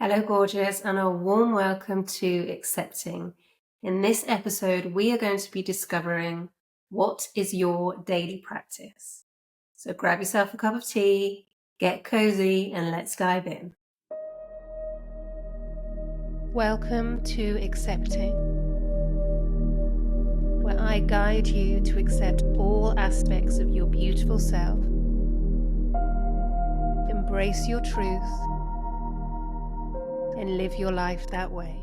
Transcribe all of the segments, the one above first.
Hello, gorgeous, and a warm welcome to Accepting. In this episode, we are going to be discovering what is your daily practice. So grab yourself a cup of tea, get cozy, and let's dive in. Welcome to Accepting, where I guide you to accept all aspects of your beautiful self, embrace your truth, and live your life that way.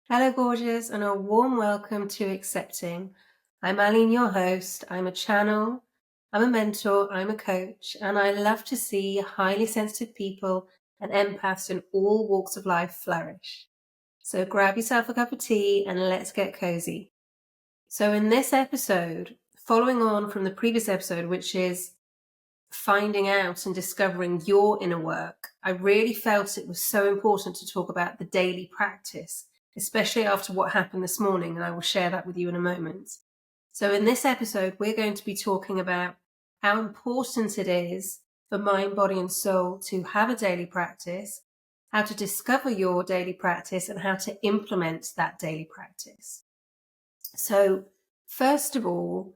Hello, gorgeous, and a warm welcome to Accepting. I'm Aline, your host. I'm a channel, I'm a mentor, I'm a coach, and I love to see highly sensitive people and empaths in all walks of life flourish. So grab yourself a cup of tea and let's get cozy. So in this episode, following on from the previous episode, which is finding out and discovering your inner work, I really felt it was so important to talk about the daily practice, especially after what happened this morning, and I will share that with you in a moment. So in this episode, we're going to be talking about how important it is for mind, body, and soul to have a daily practice, how to discover your daily practice, and how to implement that daily practice. So first of all,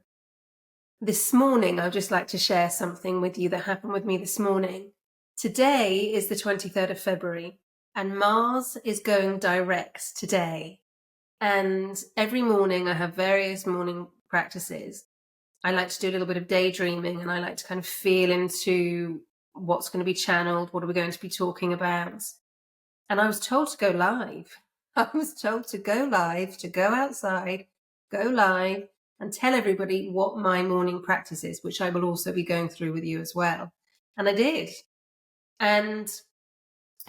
this morning, I'd just like to share something with you that happened with me this morning. Today is the 23rd of February, and Mars is going direct today. And every morning I have various morning practices. I like to do a little bit of daydreaming, and I like to kind of feel into what's going to be channeled, what are we going to be talking about. And I was told to go live. I was told to go live, to go outside, go live, and tell everybody what my morning practice is, which I will also be going through with you as well. And I did. And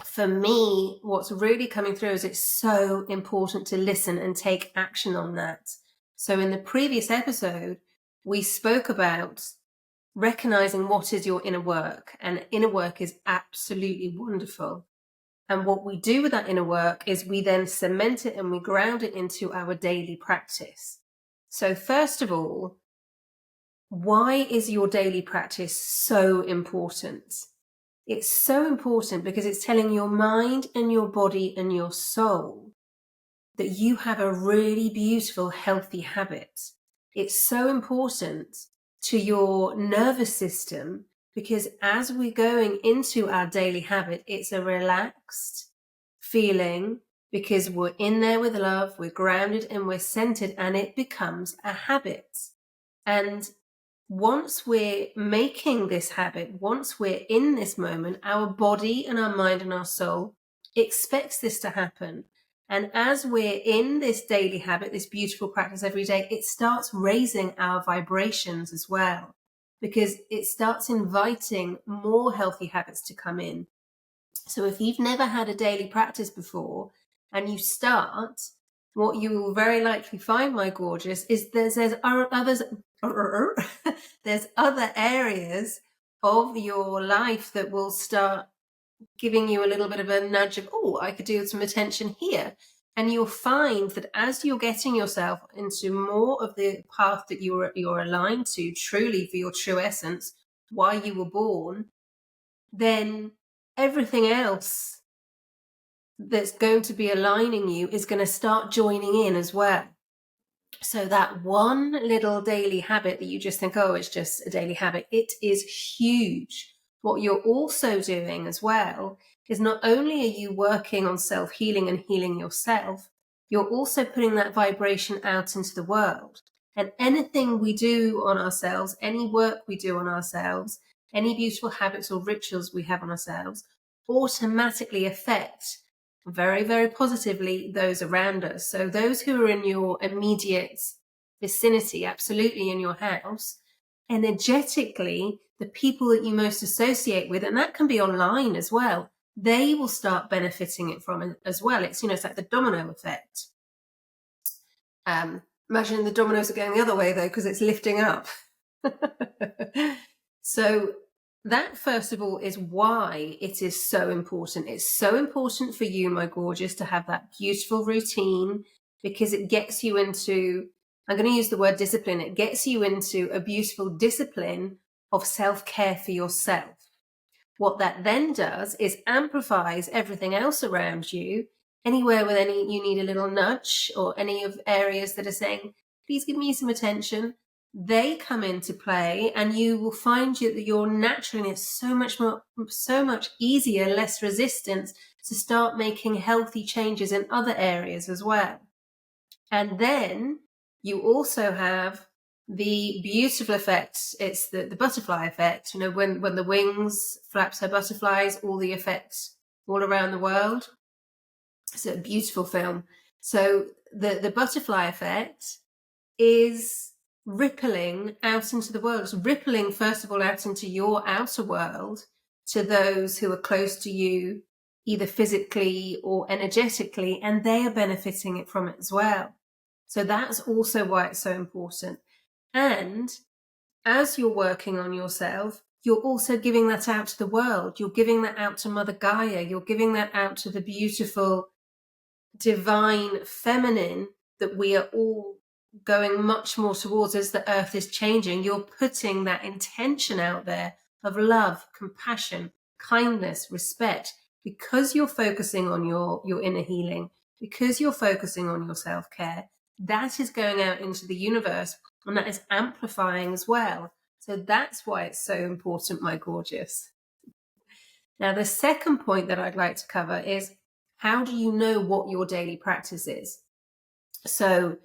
for me, what's really coming through is it's so important to listen and take action on that. So in the previous episode, we spoke about recognizing what is your inner work, and inner work is absolutely wonderful. And what we do with that inner work is we then cement it and we ground it into our daily practice. So first of all, why is your daily practice so important? It's so important because it's telling your mind and your body and your soul that you have a really beautiful, healthy habit. It's so important to your nervous system because as we're going into our daily habit, it's a relaxed feeling because we're in there with love, we're grounded and we're centered, and it becomes a habit. And once we're making this habit, once we're in this moment, our body and our mind and our soul expects this to happen. And as we're in this daily habit, this beautiful practice every day, it starts raising our vibrations as well, because it starts inviting more healthy habits to come in. So if you've never had a daily practice before and you start, what you will very likely find, my gorgeous, is there's other areas of your life that will start giving you a little bit of a nudge of, oh, I could do with some attention here. And you'll find that as you're getting yourself into more of the path that you're aligned to truly for your true essence, why you were born, then everything else that's going to be aligning you is going to start joining in as well. So that one little daily habit that you just think, oh, it's just a daily habit, it is huge. What you're also doing as well is not only are you working on self-healing and healing yourself, you're also putting that vibration out into the world. And anything we do on ourselves, any work we do on ourselves, any beautiful habits or rituals we have on ourselves automatically affect very, very positively those around us. So those who are in your immediate vicinity, absolutely in your house, energetically, the people that you most associate with, and that can be online as well, they will start benefiting it from it as well. It's, it's like the domino effect. Imagine the dominoes are going the other way though, because it's lifting up. So that, first of all, is why it is so important. It's so important for you, my gorgeous, to have that beautiful routine because it gets you into, I'm going to use the word discipline, it gets you into a beautiful discipline of self-care for yourself. What that then does is amplifies everything else around you. Anywhere with you need a little nudge, or any of areas that are saying, please give me some attention, they come into play, and you will find that your naturalness so much easier, less resistance to start making healthy changes in other areas as well. And then you also have the beautiful effects. It's the butterfly effect. When the wings flaps her butterflies, all the effects all around the world. It's a beautiful film. So the butterfly effect is rippling out into the world. It's rippling, first of all, out into your outer world, to those who are close to you, either physically or energetically, and they are benefiting from it as well. So that's also why it's so important. And as you're working on yourself, you're also giving that out to the world. You're giving that out to Mother Gaia. You're giving that out to the beautiful, divine feminine that we are all going much more towards as the earth is changing. You're putting that intention out there of love, compassion, kindness, respect, because you're focusing on your inner healing, because you're focusing on your self-care. That is going out into the universe, and that is amplifying as well. So that's why it's so important, my gorgeous. Now, the second point that I'd like to cover is, how do you know what your daily practice is? So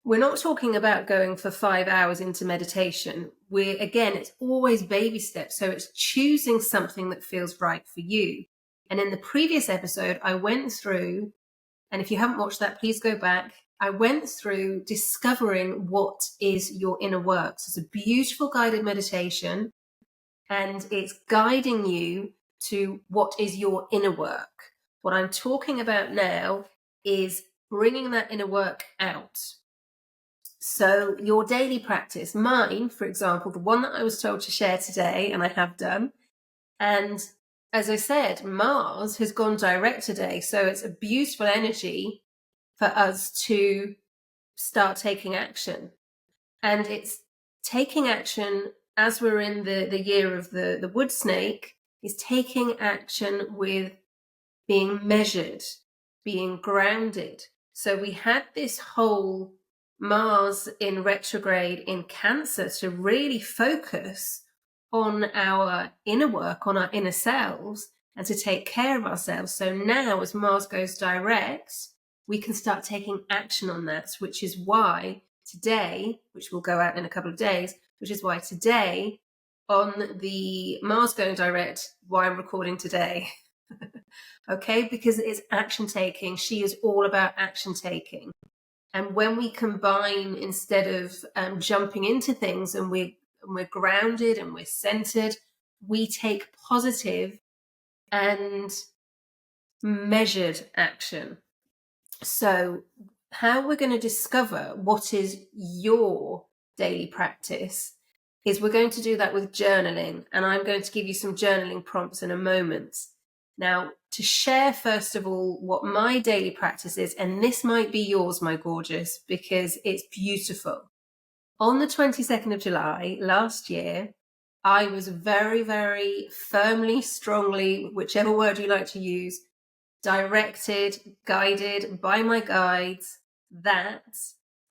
we're not talking about going for 5 hours into meditation. It's always baby steps. So it's choosing something that feels right for you. And in the previous episode, I went through, and if you haven't watched that, please go back. I went through discovering what is your inner work. So it's a beautiful guided meditation, and it's guiding you to what is your inner work. What I'm talking about now is bringing that inner work out. So your daily practice, mine, for example, the one that I was told to share today, and I have done. And as I said, Mars has gone direct today. So it's a beautiful energy for us to start taking action. And it's taking action as we're in the year of the wood snake, is taking action with being measured, being grounded. So we had this whole Mars in retrograde in Cancer to really focus on our inner work, on our inner selves, and to take care of ourselves. So now, as Mars goes direct, we can start taking action on that, which is why today, which will go out in a couple of days, which is why today, on the Mars going direct, why I'm recording today. Okay, because it's action taking. She is all about action taking. And when we combine, instead of jumping into things, and we're grounded and we're centered, we take positive and measured action. So how we're going to discover what is your daily practice is we're going to do that with journaling. And I'm going to give you some journaling prompts in a moment. Now, to share, first of all, what my daily practice is, and this might be yours, my gorgeous, because it's beautiful. On the 22nd of July last year, I was very, very firmly, strongly, whichever word you like to use, directed, guided by my guides that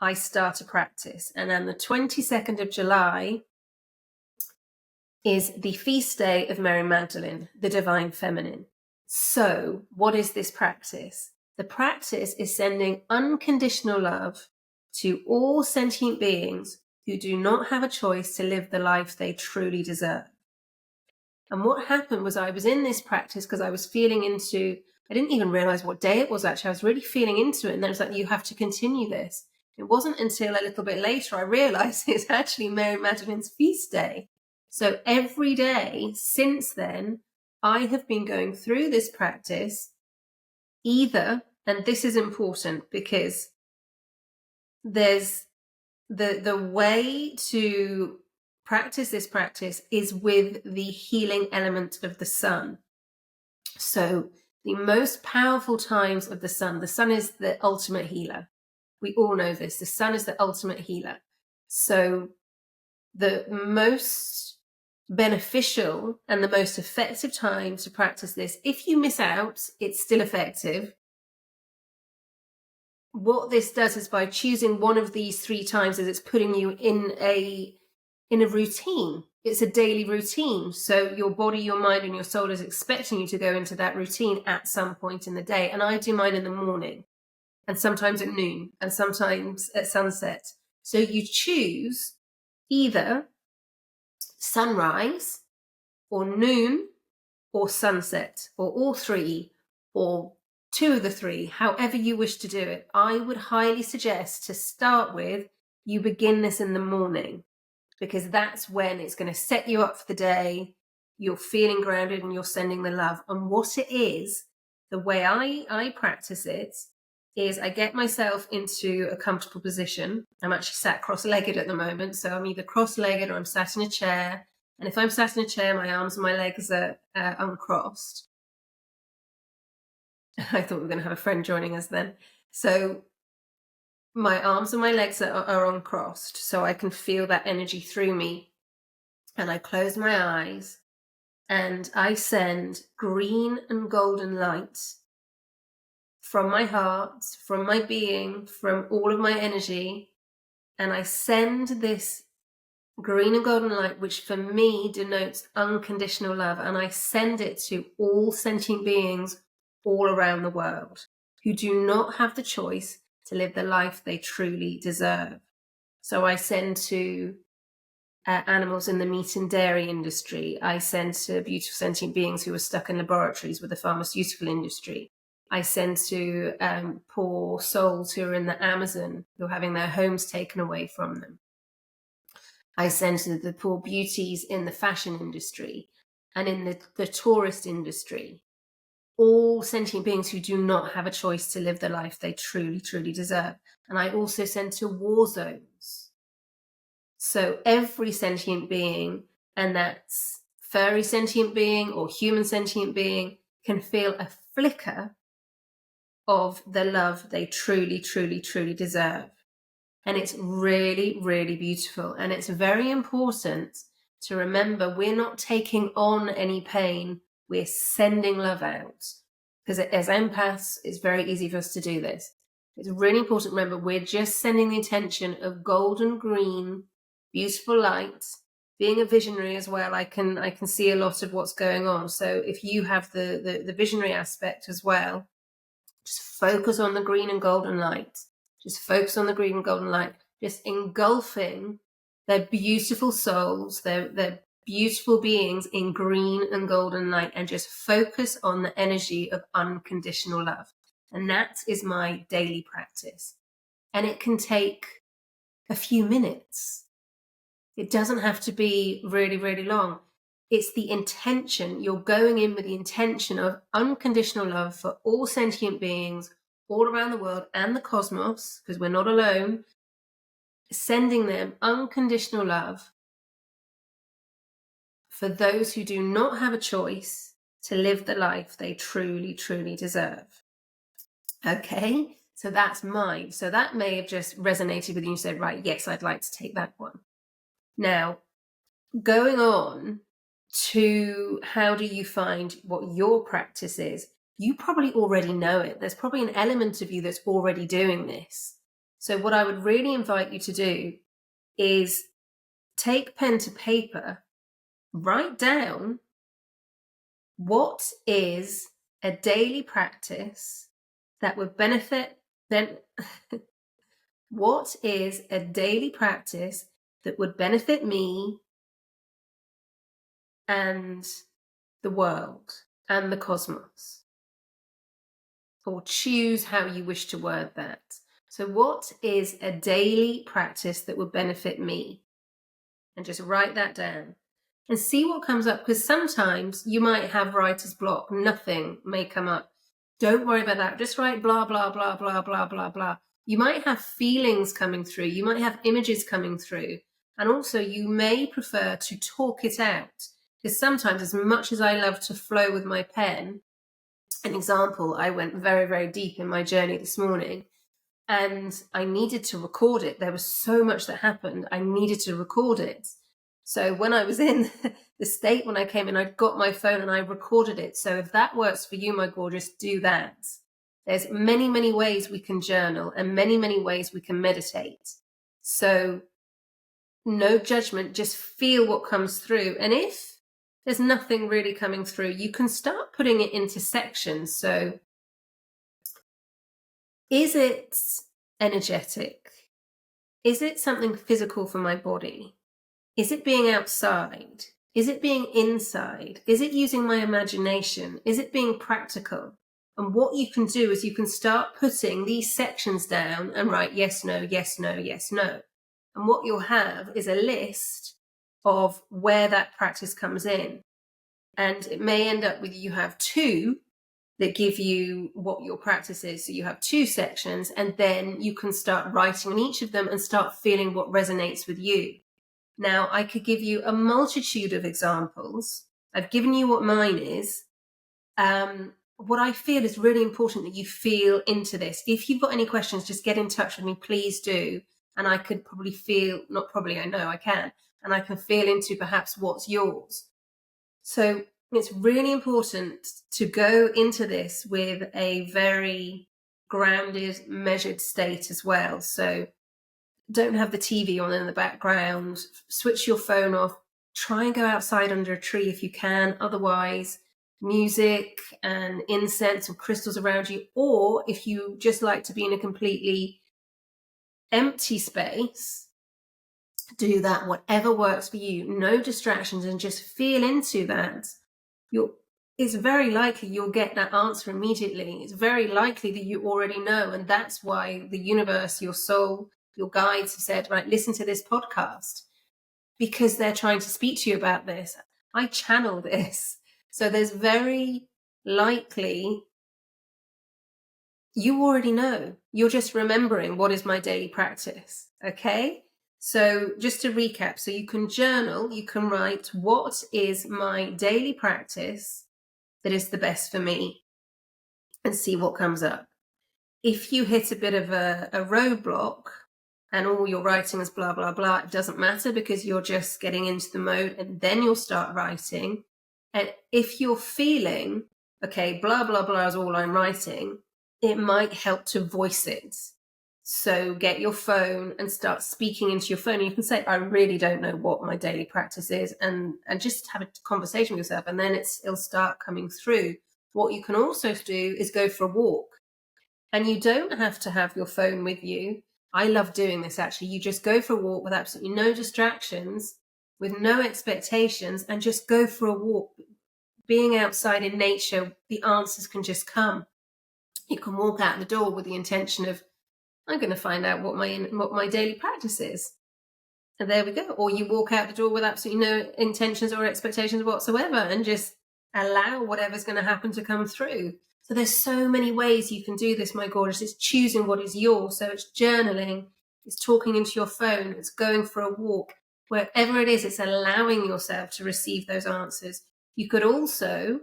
I start a practice. And on the 22nd of July is the feast day of Mary Magdalene, the divine feminine. So what is this practice? The practice is sending unconditional love to all sentient beings who do not have a choice to live the life they truly deserve. And what happened was, I was in this practice because I was feeling into, I didn't even realize what day it was actually. I was really feeling into it. And then it was like, you have to continue this. It wasn't until a little bit later I realized it's actually Mary Magdalene's feast day. So every day since then, I have been going through this practice either, and this is important because there's the way to practice this practice is with the healing element of the sun. So the most powerful times of the sun is the ultimate healer. We all know this. The sun is the ultimate healer. So the most beneficial and the most effective time to practice this. If you miss out, it's still effective. What this does is, by choosing one of these 3 times, is it's putting you in a routine. It's a daily routine. So your body, your mind, and your soul is expecting you to go into that routine at some point in the day. And I do mine in the morning, and sometimes at noon, and sometimes at sunset. So you choose either sunrise or noon or sunset, or all 3, or 2 of the 3, however you wish to do it. I would highly suggest, to start with, you begin this in the morning, because that's when it's going to set you up for the day. You're feeling grounded and you're sending the love. And what it is, the way I practice it, is I get myself into a comfortable position. I'm actually sat cross-legged at the moment, so I'm either cross-legged or I'm sat in a chair. And if I'm sat in a chair, my arms and my legs are uncrossed. I thought we were going to have a friend joining us then. So my arms and my legs are uncrossed, so I can feel that energy through me. And I close my eyes and I send green and golden light from my heart, from my being, from all of my energy. And I send this green and golden light, which for me denotes unconditional love. And I send it to all sentient beings all around the world who do not have the choice to live the life they truly deserve. So I send to animals in the meat and dairy industry. I send to beautiful sentient beings who are stuck in laboratories with the pharmaceutical industry. I send to poor souls who are in the Amazon, who are having their homes taken away from them. I send to the poor beauties in the fashion industry and in the tourist industry. All sentient beings who do not have a choice to live the life they truly, truly deserve. And I also send to war zones. So every sentient being, and that's furry sentient being or human sentient being, can feel a flicker of the love they truly, truly, truly deserve. And it's really, really beautiful. And it's very important to remember we're not taking on any pain. We're sending love out. Because as empaths, it's very easy for us to do this. It's really important to remember we're just sending the intention of golden green, beautiful light. Being a visionary as well, I can see a lot of what's going on. So if you have the visionary aspect as well, just focus on the green and golden light. Just focus on the green and golden light, just engulfing their beautiful souls, their beautiful beings in green and golden light, and just focus on the energy of unconditional love. And that is my daily practice. And it can take a few minutes. It doesn't have to be really, really long. It's the intention. You're going in with the intention of unconditional love for all sentient beings all around the world and the cosmos, because we're not alone, sending them unconditional love for those who do not have a choice to live the life they truly, truly deserve. Okay, so that's mine. So that may have just resonated with you and said, right, yes, I'd like to take that one. Now, going on to how do you find what your practice is? You probably already know it. There's probably an element of you that's already doing this. So what I would really invite you to do is take pen to paper, write down what is a daily practice that would benefit them. What is a daily practice that would benefit me and the world and the cosmos? Or choose how you wish to word that. So what is a daily practice that would benefit me? And just write that down and see what comes up, because sometimes you might have writer's block. Nothing may come up. Don't worry about that. Just write blah, blah, blah, blah, blah, blah, blah. You might have feelings coming through. You might have images coming through. And also you may prefer to talk it out, because sometimes, as much as I love to flow with my pen, an example, I went very, very deep in my journey this morning and I needed to record it. There was so much that happened. I needed to record it. So when I was in the state, when I came in, I'd got my phone and I recorded it. So if that works for you, my gorgeous, do that. There's many, many ways we can journal and many, many ways we can meditate. So no judgment, just feel what comes through. And if there's nothing really coming through, you can start putting it into sections. So is it energetic? Is it something physical for my body? Is it being outside? Is it being inside? Is it using my imagination? Is it being practical? And what you can do is you can start putting these sections down and write yes, no, yes, no, yes, no. And what you'll have is a list of where that practice comes in. And it may end up with you have two that give you what your practice is. So you have two sections, and then you can start writing on each of them and start feeling what resonates with you. Now, I could give you a multitude of examples. I've given you what mine is. What I feel is really important that you feel into this. If you've got any questions, just get in touch with me, please do. And I could probably feel, not probably, I know I can, and I can feel into perhaps what's yours. So it's really important to go into this with a very grounded, measured state as well. So don't have the TV on in the background, switch your phone off, try and go outside under a tree if you can. Otherwise, music and incense or crystals around you, or if you just like to be in a completely empty space, do that, whatever works for you. No distractions, and just feel into that. It's very likely you'll get that answer immediately. It's very likely that you already know, and that's why the universe, your soul, your guides have said, right, listen to this podcast, because they're trying to speak to you about this. I channel this. So there's very likely you already know. You're just remembering what is my daily practice. Okay? So just to recap, so you can journal, you can write, what is my daily practice that is the best for me, and see what comes up. If you hit a bit of a roadblock and all your writing is blah, blah, blah, it doesn't matter, because you're just getting into the mode, and then you'll start writing. And if you're feeling, okay, blah, blah, blah is all I'm writing, it might help to voice it. So get your phone and start speaking into your phone. You can say, I really don't know what my daily practice is, and just have a conversation with yourself, and then it'll start coming through. What you can also do is go for a walk. And you don't have to have your phone with you. I love doing this, actually. You just go for a walk with absolutely no distractions, with no expectations, and just go for a walk. Being outside in nature, the answers can just come. You can walk out the door with the intention of, I'm going to find out what my daily practice is. And there we go. Or you walk out the door with absolutely no intentions or expectations whatsoever, and just allow whatever's going to happen to come through. So there's so many ways you can do this, my gorgeous. It's choosing what is yours. So it's journaling, it's talking into your phone, it's going for a walk. Wherever it is, it's allowing yourself to receive those answers. You could also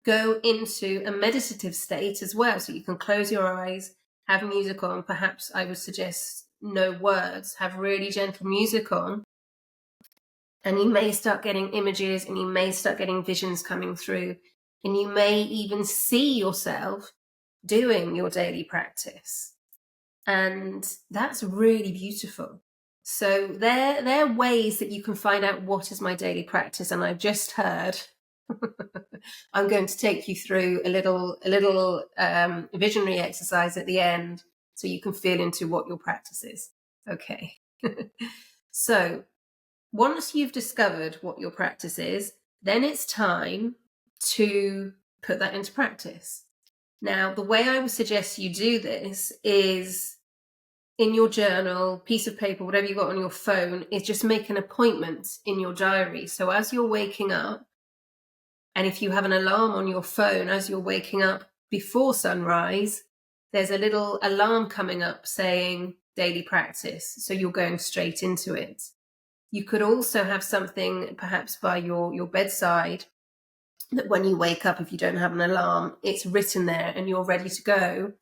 go into a meditative state as well. So you can close your eyes, have music on. Perhaps I would suggest no words, have really gentle music on. And you may start getting images, and you may start getting visions coming through. And you may even see yourself doing your daily practice. And that's really beautiful. So there are ways that you can find out what is my daily practice. And I've just heard, I'm going to take you through a little visionary exercise at the end, so you can feel into what your practice is. Okay. So once you've discovered what your practice is, then it's time to put that into practice. Now, the way I would suggest you do this is in your journal, piece of paper, whatever you've got on your phone, is just make an appointment in your diary. So as you're waking up, and if you have an alarm on your phone as you're waking up before sunrise, there's a little alarm coming up saying daily practice. So you're going straight into it. You could also have something perhaps by your bedside, that when you wake up, if you don't have an alarm, it's written there and you're ready to go.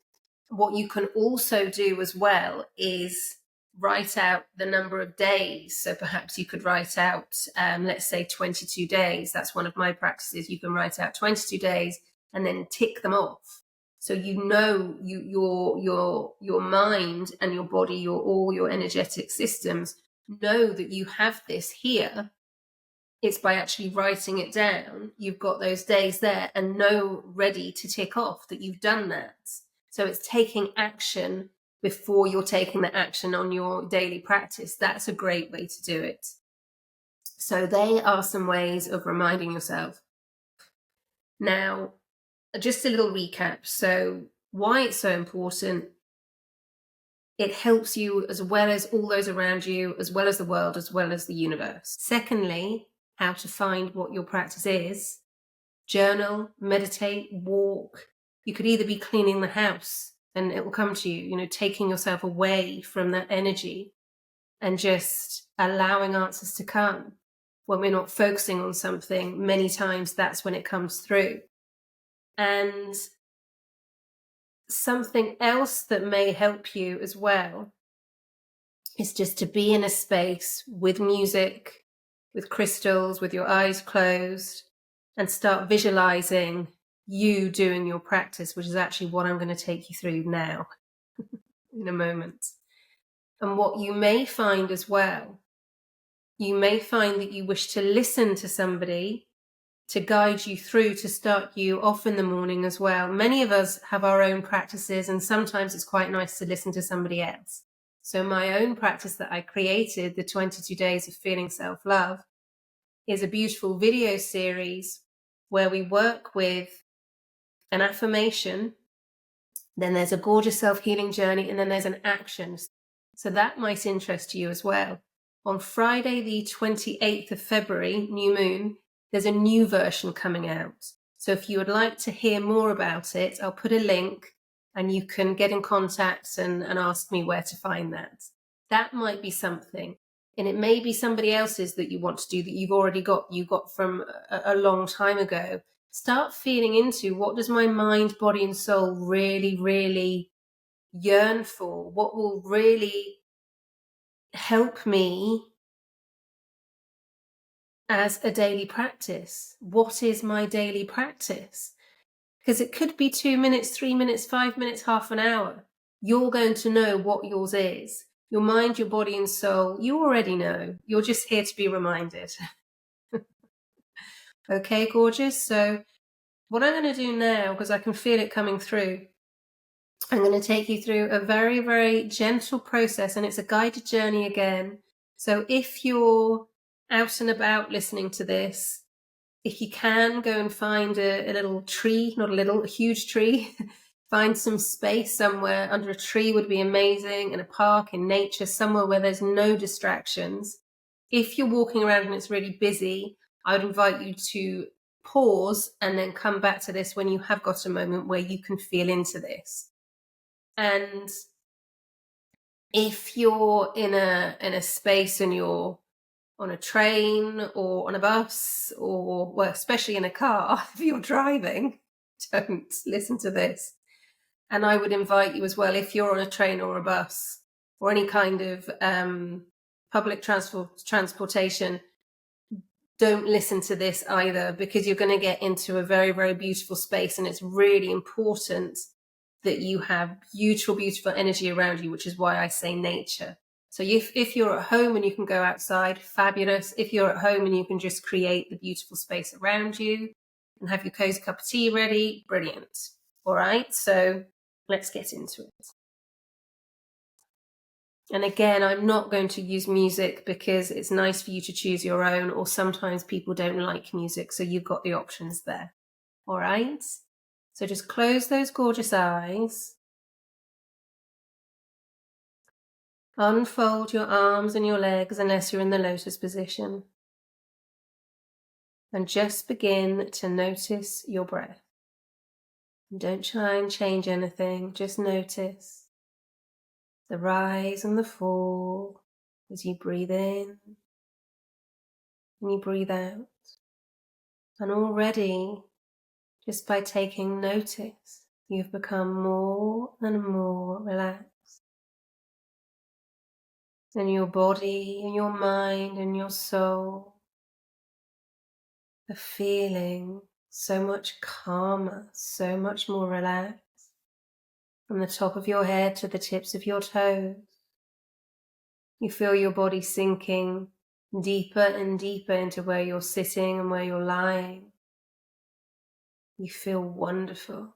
What you can also do as well is write out the number of days. So perhaps you could write out, let's say 22 days. That's one of my practices. You can write out 22 days and then tick them off. So you know your mind and your body, all your energetic systems know that you have this here. It's by actually writing it down. You've got those days there and know ready to tick off that you've done that. So it's taking action before you're taking the action on your daily practice. That's a great way to do it. So they are some ways of reminding yourself. Now, just a little recap. So why it's so important. It helps you as well as all those around you, as well as the world, as well as the universe. Secondly, how to find what your practice is. Journal, meditate, walk. You could either be cleaning the house and it will come to you, taking yourself away from that energy and just allowing answers to come. When we're not focusing on something, many times that's when it comes through. And something else that may help you as well is just to be in a space with music, with crystals, with your eyes closed, and start visualizing you doing your practice, which is actually what I'm going to take you through now in a moment. And what you may find as well, you may find that you wish to listen to somebody to guide you through, to start you off in the morning as well. Many of us have our own practices, and sometimes it's quite nice to listen to somebody else. So my own practice that I created, the 22 Days of Feeling Self-Love, is a beautiful video series where we work with an affirmation, then there's a gorgeous self-healing journey, and then there's an action. So that might interest you as well. On Friday, the 28th of February, new moon, there's a new version coming out. So if you would like to hear more about it, I'll put a link and you can get in contact and ask me where to find that. That might be something. And it may be somebody else's that you want to do that you got from a long time ago. Start feeling into, what does my mind, body and soul really, really yearn for? What will really help me as a daily practice? What is my daily practice? Because it could be 2 minutes, 3 minutes, 5 minutes, half an hour. You're going to know what yours is. Your mind, your body and soul, you already know. You're just here to be reminded. Okay, gorgeous. So what I'm going to do now, because I can feel it coming through, I'm going to take you through a very, very gentle process, and it's a guided journey again. So if you're out and about listening to this, if you can, go and find a little tree, not a little, a huge tree. Find some space somewhere under a tree would be amazing, in a park, in nature, somewhere where there's no distractions. If you're walking around and it's really busy, I would invite you to pause and then come back to this when you have got a moment where you can feel into this. And if you're in a space and you're on a train or on a bus or, well, especially in a car, if you're driving, don't listen to this. And I would invite you as well, if you're on a train or a bus or any kind of public transportation, don't listen to this either, because you're going to get into a very, very beautiful space. And it's really important that you have beautiful, beautiful energy around you, which is why I say nature. So if you're at home and you can go outside, fabulous. If you're at home and you can just create the beautiful space around you and have your cozy cup of tea ready, brilliant. All right, so let's get into it. And again, I'm not going to use music because it's nice for you to choose your own, or sometimes people don't like music, so you've got the options there. All right, so just close those gorgeous eyes. Unfold your arms and your legs unless you're in the lotus position. And just begin to notice your breath. Don't try and change anything, just notice the rise and the fall as you breathe in and you breathe out. And already, just by taking notice, you've become more and more relaxed. and your body and your mind and your soul are feeling so much calmer, so much more relaxed, from the top of your head to the tips of your toes. You feel your body sinking deeper and deeper into where you're sitting and where you're lying. You feel wonderful.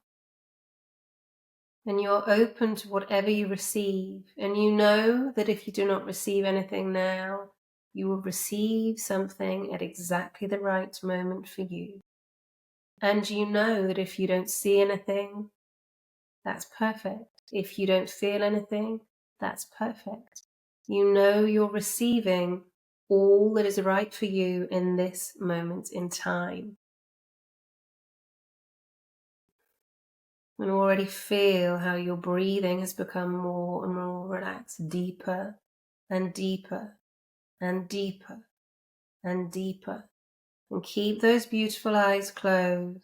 And you're open to whatever you receive. And you know that if you do not receive anything now, you will receive something at exactly the right moment for you. And you know that if you don't see anything, that's perfect. If you don't feel anything, that's perfect. You know you're receiving all that is right for you in this moment in time. And already feel how your breathing has become more and more relaxed, deeper and deeper and deeper and deeper. And keep those beautiful eyes closed.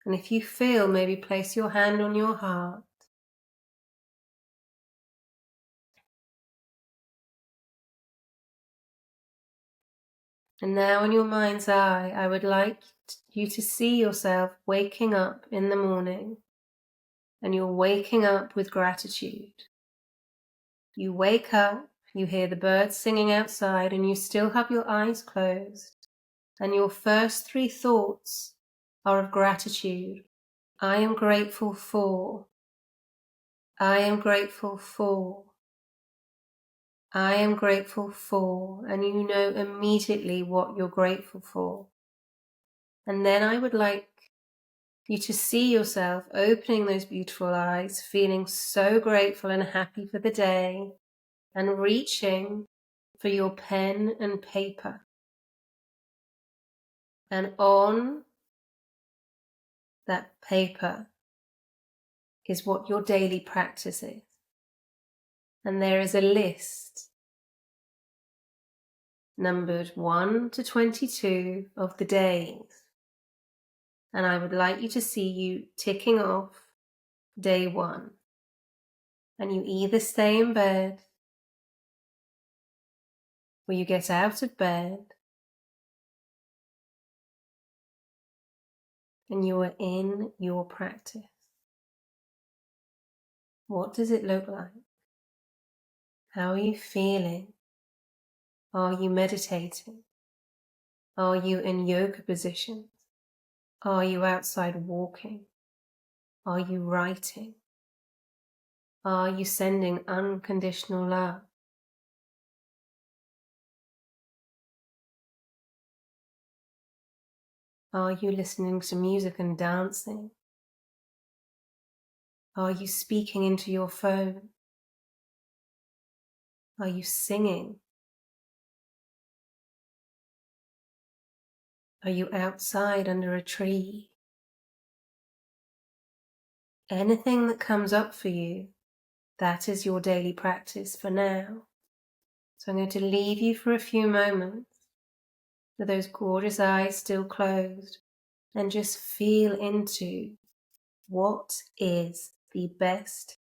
And if you feel, maybe place your hand on your heart. And now in your mind's eye, I would like you to see yourself waking up in the morning. And you're waking up with gratitude. You wake up, you hear the birds singing outside, and you still have your eyes closed. And your first three thoughts are of gratitude. I am grateful for. I am grateful for. I am grateful for. And you know immediately what you're grateful for. And then I would like you to see yourself opening those beautiful eyes, feeling so grateful and happy for the day, and reaching for your pen and paper. And on that paper is what your daily practice is. And there is a list numbered 1 to 22 of the days. And I would like you to see you ticking off day 1. And you either stay in bed, or you get out of bed, and you are in your practice. What does it look like? How are you feeling? Are you meditating? Are you in yoga positions? Are you outside walking? Are you writing? Are you sending unconditional love? Are you listening to music and dancing? Are you speaking into your phone? Are you singing? Are you outside under a tree? Anything that comes up for you, that is your daily practice for now. So I'm going to leave you for a few moments with those gorgeous eyes still closed, and just feel into what is the best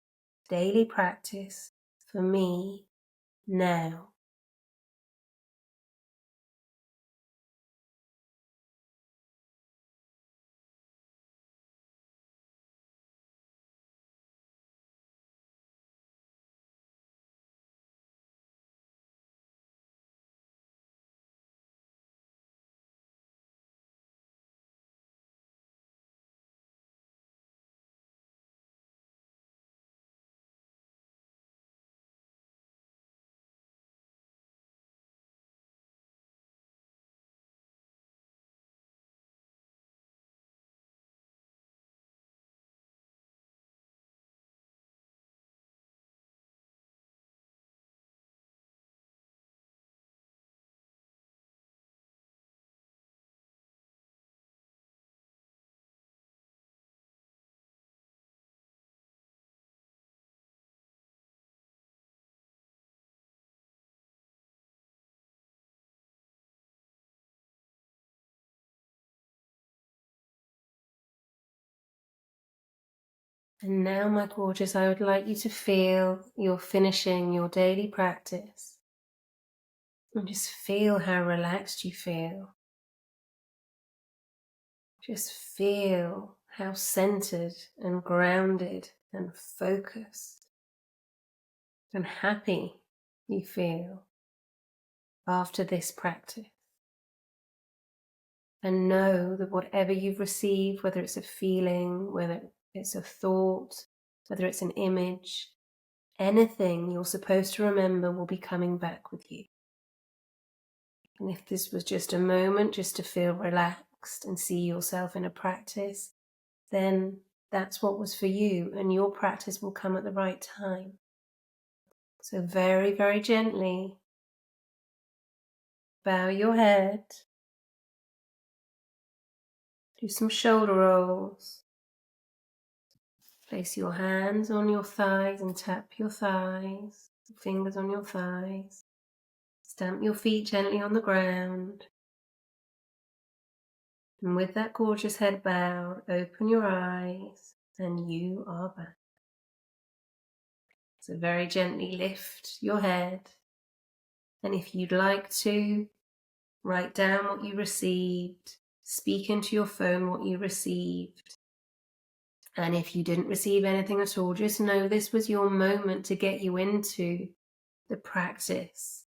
daily practice for me now. And now, my gorgeous, I would like you to feel you're finishing your daily practice. And just feel how relaxed you feel. Just feel how centered and grounded and focused and happy you feel after this practice. And know that whatever you've received, whether it's a feeling, whether it's a thought, whether it's an image, anything you're supposed to remember will be coming back with you. And if this was just a moment just to feel relaxed and see yourself in a practice, then that's what was for you, and your practice will come at the right time. So very, very gently, bow your head, do some shoulder rolls, place your hands on your thighs and tap your thighs, fingers on your thighs, stamp your feet gently on the ground. And with that gorgeous head bowed, open your eyes and you are back. So very gently lift your head, and if you'd like to, write down what you received, speak into your phone what you received. And if you didn't receive anything at all, just know this was your moment to get you into the practice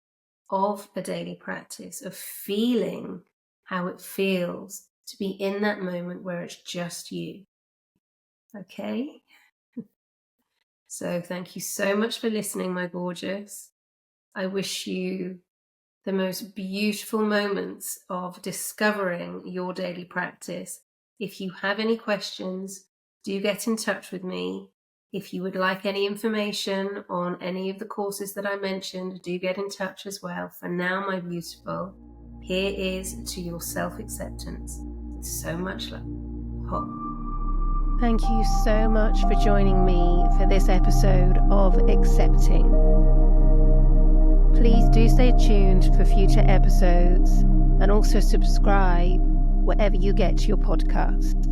of a daily practice, of feeling how it feels to be in that moment where it's just you. Okay? So thank you so much for listening, my gorgeous. I wish you the most beautiful moments of discovering your daily practice. If you have any questions, do get in touch with me. If you would like any information on any of the courses that I mentioned, do get in touch as well. For now, my beautiful, here is to your self-acceptance. With so much love. Ho. Thank you so much for joining me for this episode of Accepting. Please do stay tuned for future episodes and also subscribe wherever you get your podcast.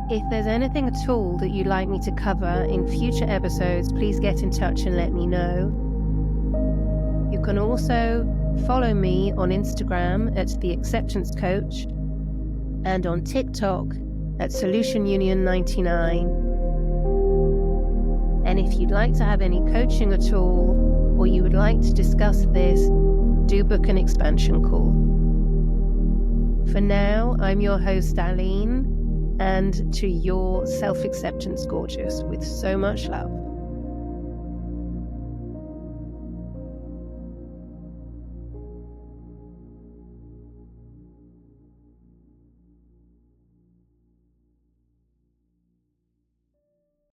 If there's anything at all that you'd like me to cover in future episodes, please get in touch and let me know. You can also follow me on Instagram at The Acceptance Coach and on TikTok at Solution Union 99. And if you'd like to have any coaching at all, or you would like to discuss this, do book an expansion call. For now, I'm your host, Aline, and to your self-acceptance, gorgeous, with so much love.